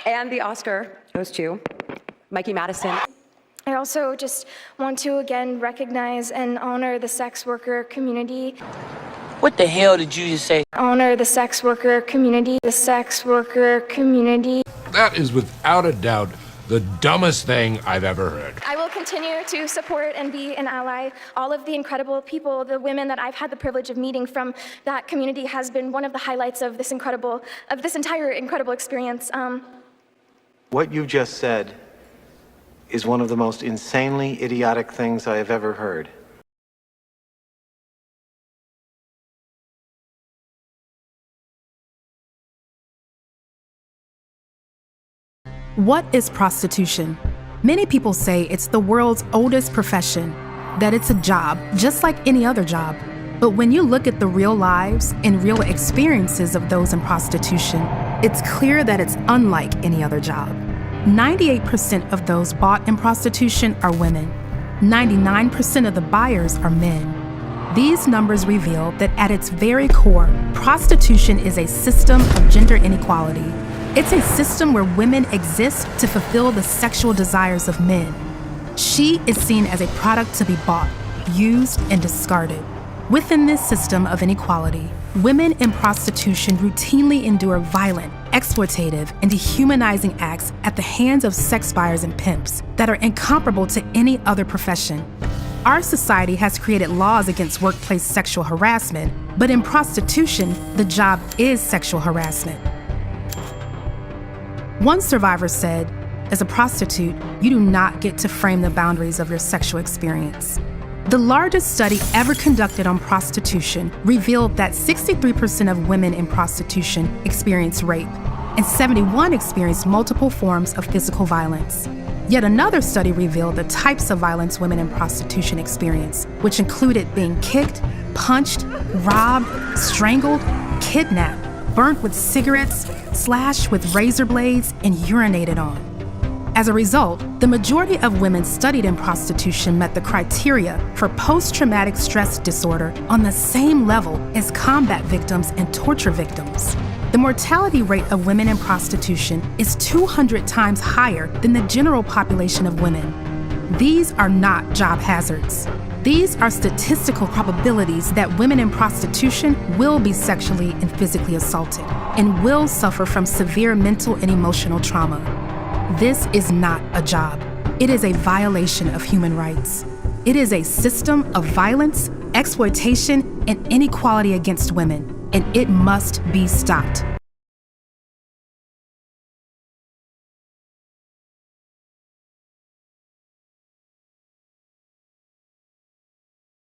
And the Oscar goes to Mikey Madison. I also just want to again recognize and honor the sex worker community. What the hell did you just say? Honor the sex worker community, the sex worker community. That is without a doubt the dumbest thing I've ever heard. I will continue to support and be an ally. All of the incredible people, the women that I've had the privilege of meeting from that community has been one of the highlights of this entire incredible experience. What you just said is one of the most insanely idiotic things I have ever heard. What is prostitution? Many people say it's the world's oldest profession, that it's a job, just like any other job. But when you look at the real lives and real experiences of those in prostitution, it's clear that it's unlike any other job. 98% of those bought in prostitution are women. 99% of the buyers are men. These numbers reveal that at its very core, prostitution is a system of gender inequality. It's a system where women exist to fulfill the sexual desires of men. She is seen as a product to be bought, used, and discarded. Within this system of inequality, women in prostitution routinely endure violent, exploitative, and dehumanizing acts at the hands of sex buyers and pimps that are incomparable to any other profession. Our society has created laws against workplace sexual harassment, but in prostitution, the job is sexual harassment. One survivor said, "As a prostitute, you do not get to frame the boundaries of your sexual experience." The largest study ever conducted on prostitution revealed that 63% of women in prostitution experience rape, and 71% experience multiple forms of physical violence. Yet another study revealed the types of violence women in prostitution experience, which included being kicked, punched, robbed, strangled, kidnapped, burnt with cigarettes, slashed with razor blades, and urinated on. As a result, the majority of women studied in prostitution met the criteria for post-traumatic stress disorder on the same level as combat victims and torture victims. The mortality rate of women in prostitution is 200 times higher than the general population of women. These are not job hazards. These are statistical probabilities that women in prostitution will be sexually and physically assaulted and will suffer from severe mental and emotional trauma. This is not a job. It is a violation of human rights. It is a system of violence, exploitation, and inequality against women, and it must be stopped.